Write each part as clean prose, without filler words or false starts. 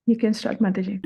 You can start, Mataji.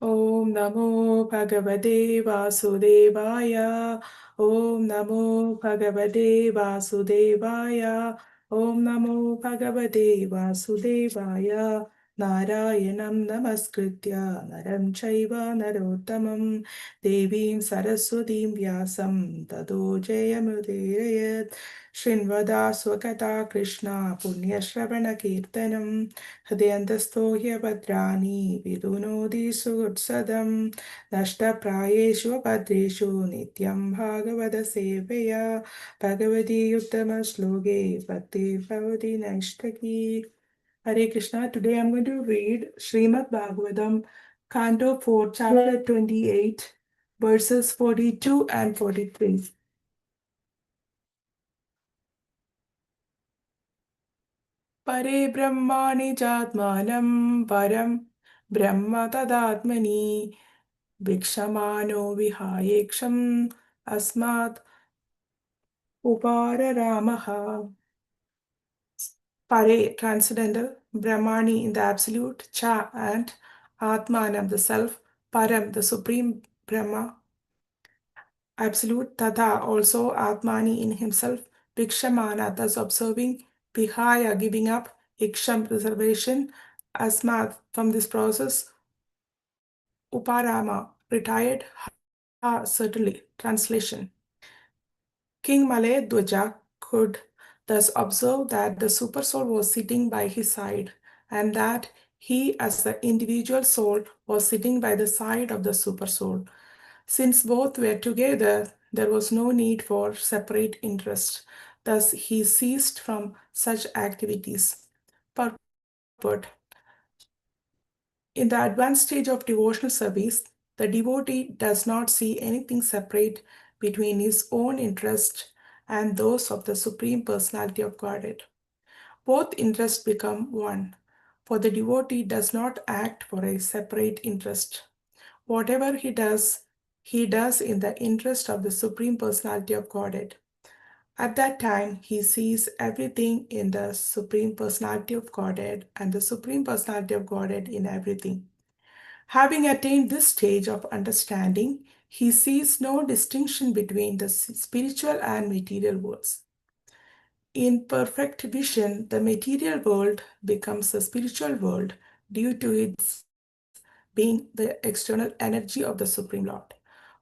Om Namo Bhagavate Vasudevaya. Om Namo Bhagavate Vasudevaya. Om Namo Bhagavate Vasudevaya. Narayanam Namaskritya Naram Chaiva Narottamam Devim Saraswatim Vyasam Tado Jayamudayat Srinvada Swakata Krishna Punyashravana Kirtanam हृदयन्तस्थो ह्यभद्राणि विदुनोदिषु उत्सदं नष्टप्रायेषु भद्रेषु नित्यं भागवतसेवया Bhagwati उत्तमश्लोके भक्तिर्भवति नैष्ठकी. Hare Krishna. Today I'm going to read Srimad Bhagavatam, Canto 4, Chapter 28, verses 42 and 43. परे ब्रह्माणि चात्मानं परं ब्रह्म तदात्मनि भिक्षमाणो विहायेक्षम् अस्मात् उपाररामः. Pare, transcendental, Brahmani in the absolute, Cha and Atmanam, the self, Param, the supreme Brahma, absolute, Tata, also Atmani in himself, Vikshamana, thus observing, Vihaya, giving up, Iksham, preservation, Asmat, from this process, Uparama, retired, Ha, certainly. Translation. King Malayadwaja could thus observe that the supersoul was sitting by his side, and that he, as the individual soul, was sitting by the side of the supersoul. Since both were together, there was no need for separate interest. Thus, he ceased from such activities. Purport. In the advanced stage of devotional service, the devotee does not see anything separate between his own interest and those of the Supreme Personality of Godhead. Both interests become one, for the devotee does not act for a separate interest. Whatever he does in the interest of the Supreme Personality of Godhead. At that time, he sees everything in the Supreme Personality of Godhead and the Supreme Personality of Godhead in everything. Having attained this stage of understanding, he sees no distinction between the spiritual and material worlds. In perfect vision, the material world becomes the spiritual world due to its being the external energy of the Supreme Lord.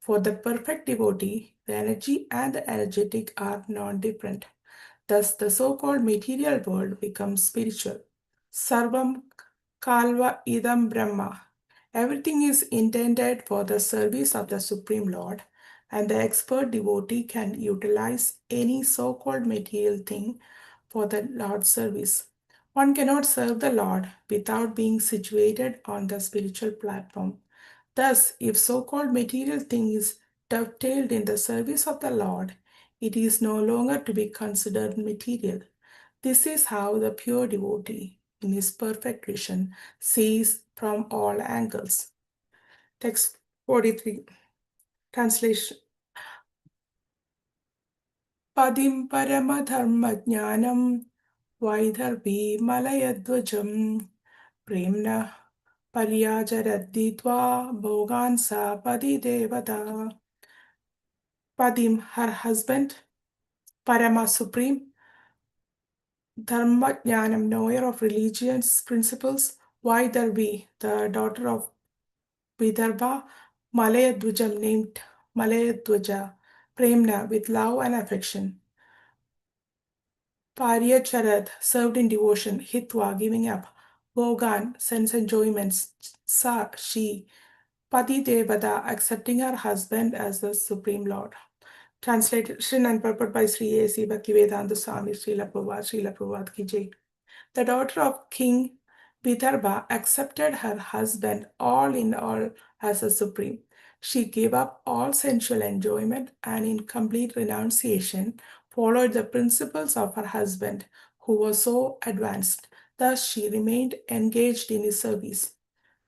For the perfect devotee, the energy and the energetic are non-different. Thus, the so-called material world becomes spiritual. Sarvam Kalva Idam Brahma. Everything is intended for the service of the Supreme Lord, and the expert devotee can utilize any so-called material thing for the Lord's service. One cannot serve the Lord without being situated on the spiritual platform. Thus, if so-called material thing is dovetailed in the service of the Lord, it is no longer to be considered material. This is how the pure devotee, in his perfect vision, sees from all angles. Text 43. Translation. Padim paramadharmajnanam vaidharvi malayadvajam premna paryajaraditva bhogansa padi devata. Padim, her husband, Parama Supreme, Dharma Jnanam, knower of religion's principles, Vaidharvi, the daughter of Vidarbha, Malayadvajam, named Malayadvaja, Premna, with love and affection. Paryacharad, served in devotion, Hitva, giving up, Bhogan, sense enjoyments, Sa, she, Pati Devada, accepting her husband as the Supreme Lord. Translation and purport by Sri A.C. Bhaktivedanta Swami Srila Prabhupada Ki Jai. The daughter of King Vidarbha accepted her husband all in all as a supreme. She gave up all sensual enjoyment and in complete renunciation followed the principles of her husband, who was so advanced. Thus she remained engaged in his service.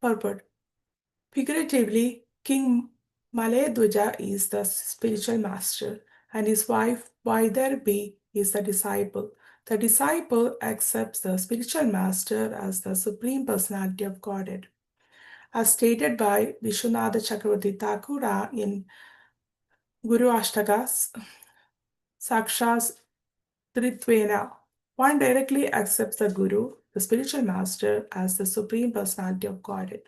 Purport. Figuratively, King Malayadwaja is the spiritual master, and his wife Vaidharbi is the disciple. The disciple accepts the spiritual master as the supreme personality of Godhead. as stated by Vishwanatha Chakravarti Thakura in Guru Ashtakas, Sakshas Tritvena. One directly accepts the Guru, the spiritual master, as the Supreme Personality of Godhead.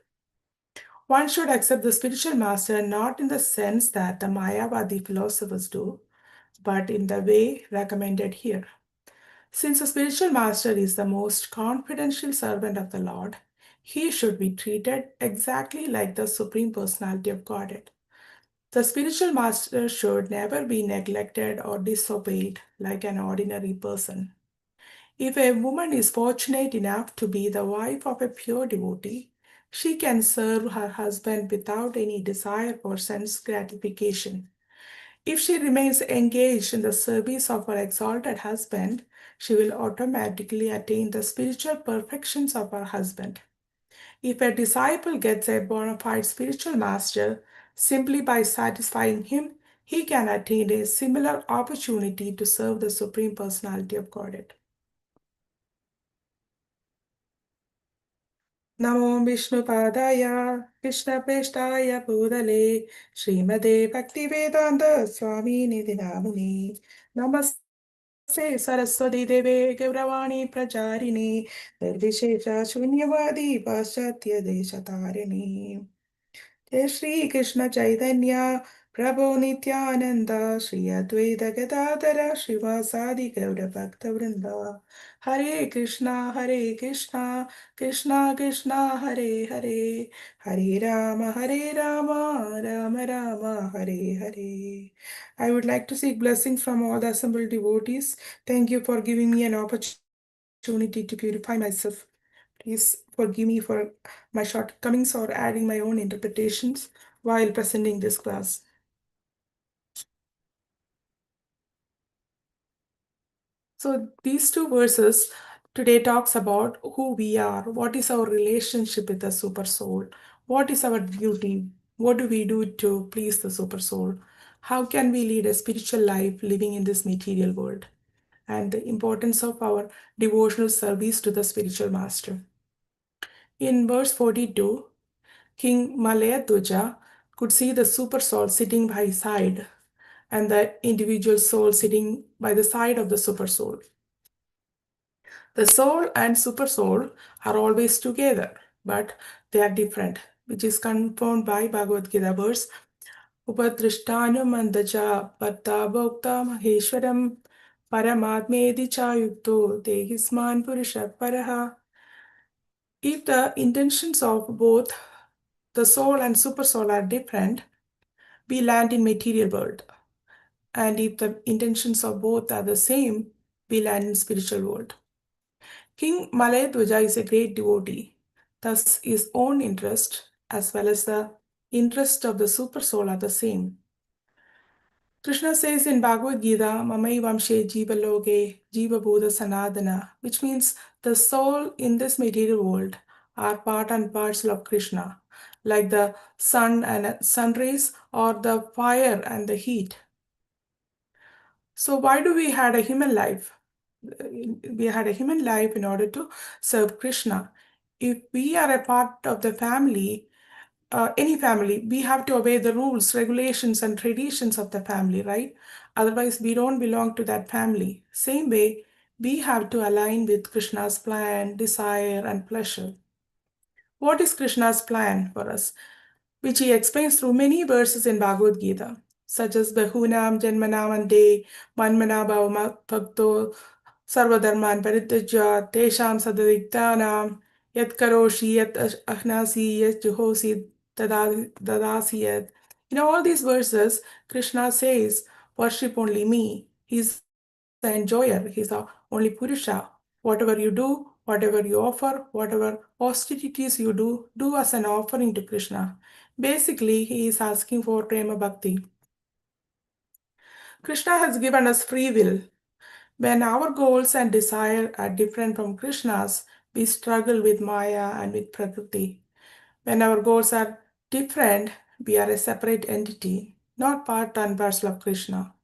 One should accept the spiritual master not in the sense that the Mayavadi philosophers do, but in the way recommended here. Since the spiritual master is the most confidential servant of the Lord, he should be treated exactly like the Supreme Personality of Godhead. The spiritual master should never be neglected or disobeyed like an ordinary person. If a woman is fortunate enough to be the wife of a pure devotee, she can serve her husband without any desire for sense gratification. If she remains engaged in the service of her exalted husband, she will automatically attain the spiritual perfections of her husband. If a disciple gets a bona fide spiritual master simply by satisfying him, he can attain a similar opportunity to serve the Supreme Personality of Godhead. नमो विष्णुपादाय कृष्णप्रेष्ठाय भूतले श्रीमते भक्तिवेदान्त स्वामिनिधि नामुने नमस्ते सरस्वती देवे गौरवाणी प्रचारिणे निर्विशेष शून्यवादी पाश्चात्य देशतारिणी जय श्री कृष्ण चैतन्य प्रभु नित्यानंद श्री अद्वैत गदाधर श्रीवासादि गौर भक्त वृंद हरे Krishna Krishna Krishna Hare Hare Hare Ram Ram Ram Hare Hare. I would like to seek blessings from all the assembled devotees. Thank you for giving me an opportunity to purify myself. Please forgive me for my shortcomings or adding my own interpretations while presenting this class. So these two verses today talks about who we are, what is our relationship with the super soul, what is our duty, what do we do to please the super soul, how can we lead a spiritual life living in this material world, and the importance of our devotional service to the spiritual master. In verse 42, King Malayadwaja could see the super soul sitting by his side and the individual soul sitting by the side of the super soul. The soul and super soul are always together, but they are different, which is confirmed by Bhagavad Gita verse Upadrishtanam Andaja Bhatta Bhokta Maheshwaram Paramatmedi Chayukto Dehisman Purusha Paraha. If the intentions of both the soul and super soul are different, we land in material world. And if the intentions of both are the same, we land in spiritual world. King Malayadwaja is a great devotee. Thus, his own interest as well as the interest of the super soul are the same. Krishna says in Bhagavad Gita, Mamai Vamshe Jiva Loge Jiva Buddha Sanadana, which means the soul in this material world are part and parcel of Krishna, like the sun and sun rays or the fire and the heat. So why do we had a human life? We had a human life in order to serve Krishna. If we are a part of the family, any family, we have to obey the rules, regulations, and traditions of the family, right? Otherwise, we don't belong to that family. Same way, we have to align with Krishna's plan, desire, and pleasure. What is Krishna's plan for us? Which he explains through many verses in Bhagavad Gita, such as Bahunam Janmanam Ande, Manmana Bhavama Bhakto, Sarvadharman Parityaja, Tesham Sadadiktanam, Yat Karoshi, Yat Ahnasi, Yat Juhosi, Dadasi Yat. In all these verses, Krishna says, worship only me. He's the enjoyer, he's the only Purusha. Whatever you do, whatever you offer, whatever austerities you do as an offering to Krishna. Basically, he is asking for Prema Bhakti. Krishna has given us free will. When our goals and desire are different from Krishna's, we struggle with Maya and with Prakriti. When our goals are different, we are a separate entity, not part and parcel of Krishna.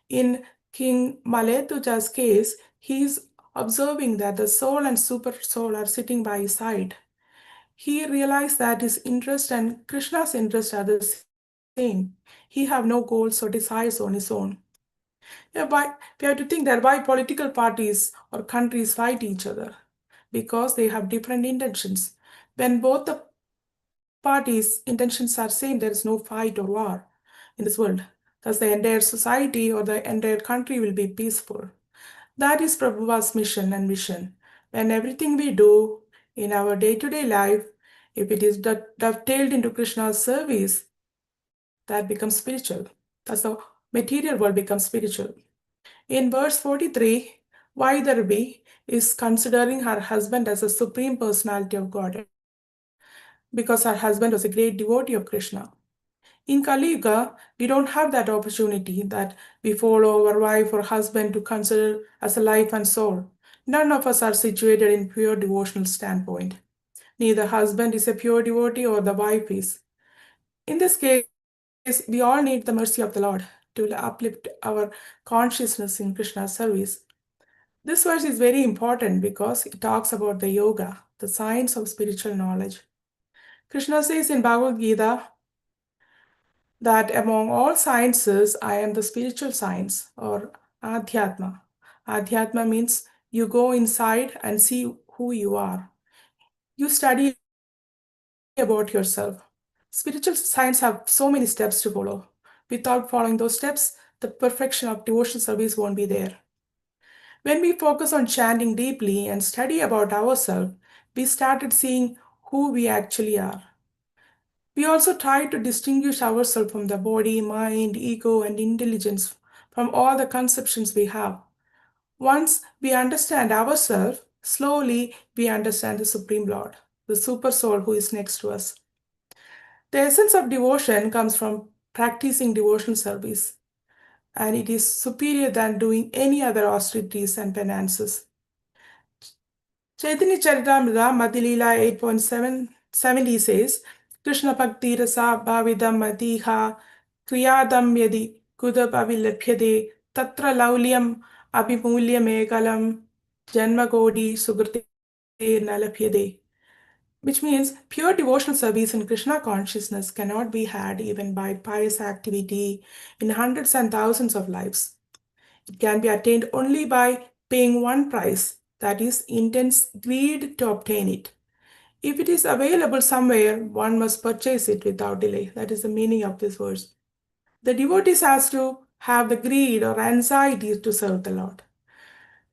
In King Maletuja's case, he is observing that the soul and super soul are sitting by his side. He realized that his interest and Krishna's interest are the same. He have no goals or desires on his own. Yeah, we have to think that why political parties or countries fight each other? Because they have different intentions. When both the parties' intentions are same, there is no fight or war in this world. Thus, the entire society or the entire country will be peaceful. That is Prabhupada's mission and vision. When everything we do in our day-to-day life, if it is dovetailed into Krishna's service, that becomes spiritual. Thus, the material world becomes spiritual. In verse 43, Vaidarbhi is considering her husband as a supreme personality of Godhead because her husband was a great devotee of Krishna. In Kali Yuga, we don't have that opportunity that we follow our wife or husband to consider as a life and soul. None of us are situated in pure devotional standpoint. Neither husband is a pure devotee or the wife is. In this case, we all need the mercy of the Lord to uplift our consciousness in Krishna's service. This verse is very important because it talks about the yoga, the science of spiritual knowledge. Krishna says in Bhagavad Gita that among all sciences, I am the spiritual science or Adhyatma. Adhyatma means you go inside and see who you are. You study about yourself. Spiritual science have so many steps to follow. Without following those steps, the perfection of devotional service won't be there. When we focus on chanting deeply and study about ourselves, we started seeing who we actually are. We also try to distinguish ourselves from the body, mind, ego, and intelligence, from all the conceptions we have. Once we understand ourselves, slowly we understand the Supreme Lord, the Super Soul who is next to us. The essence of devotion comes from practicing devotional service, and it is superior than doing any other austerities and penances. Chaitanya Charitamrita Madhilila 8.770 says, Krishna Bhakti Rasa Bhavidam Matiha Kriyadam Yadi Kudab Avilapyade Tatra Laulyam Abhimulyam Ekalam Janma Godi Sugrte Nalapyade. Which means pure devotional service in Krishna consciousness cannot be had even by pious activity in hundreds and thousands of lives. It can be attained only by paying one price, that is, intense greed to obtain it. If it is available somewhere, one must purchase it without delay. That is the meaning of this verse. The devotees has to have the greed or anxiety to serve the Lord.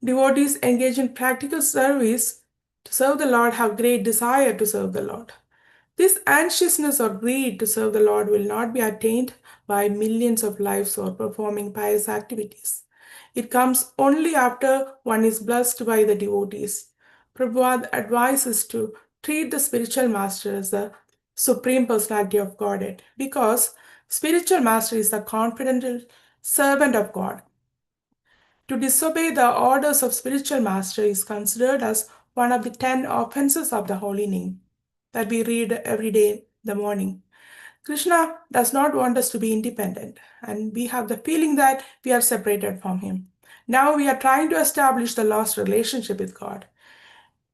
Devotees engage in practical service to serve the Lord have great desire to serve the Lord. This anxiousness or greed to serve the Lord will not be attained by millions of lives or performing pious activities. It comes only after one is blessed by the devotees. Prabhupada advises to treat the spiritual master as the supreme personality of Godhead because spiritual master is the confidential servant of God. To disobey the orders of spiritual master is considered as one of the 10 offenses of the holy name that we read every day in the morning. Krishna does not want us to be independent, and we have the feeling that we are separated from him. Now we are trying to establish the lost relationship with God.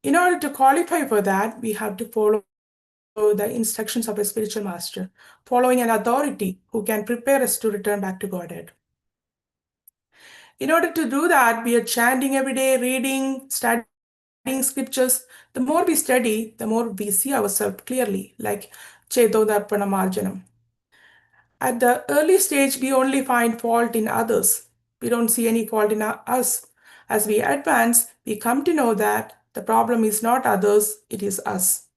In order to qualify for that, we have to follow the instructions of a spiritual master, following an authority who can prepare us to return back to Godhead. In order to do that, we are chanting every day, reading, studying scriptures. The more we study, the more we see ourselves clearly, like Chedodarpana Marjanam. At the early stage, we only find fault in others. We don't see any fault in us. As we advance, we come to know that the problem is not others, it is us.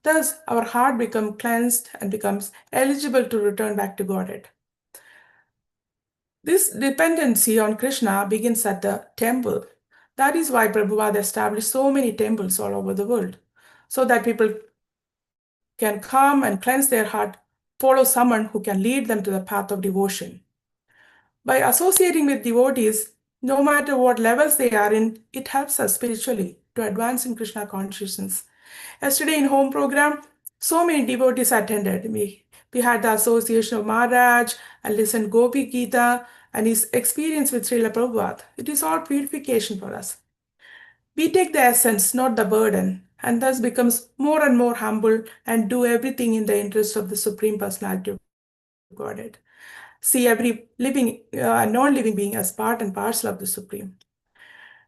Thus, our heart becomes cleansed and becomes eligible to return back to Godhead. This dependency on Krishna begins at the temple. That is why Prabhupada established so many temples all over the world, so that people can come and cleanse their heart, follow someone who can lead them to the path of devotion. By associating with devotees, no matter what levels they are in, it helps us spiritually to advance in Krishna consciousness. Yesterday in home program, so many devotees attended. We had the association of Maharaj and listened Gopi Gita and his experience with Srila Prabhupada. It is all purification for us. We take the essence, not the burden. and thus becomes more and more humble and do everything in the interest of the Supreme Personality of Godhead. See every living and non-living being as part and parcel of the Supreme.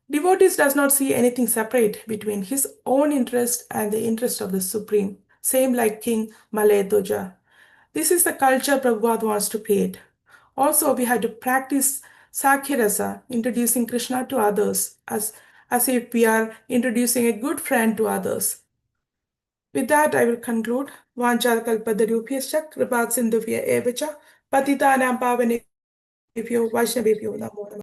Devotees does not see anything separate between his own interest and the interest of the Supreme, same like King Malayadhoja. This is the culture Prabhupada wants to create. Also, we have to practice Sakhya introducing Krishna to others as if we are introducing a good friend to others. With that, I will conclude. Vancharakalpadarubhyascha kripat sindhuvya evacha patitanam pavanebhyo vaishnavebhyo namo namaha.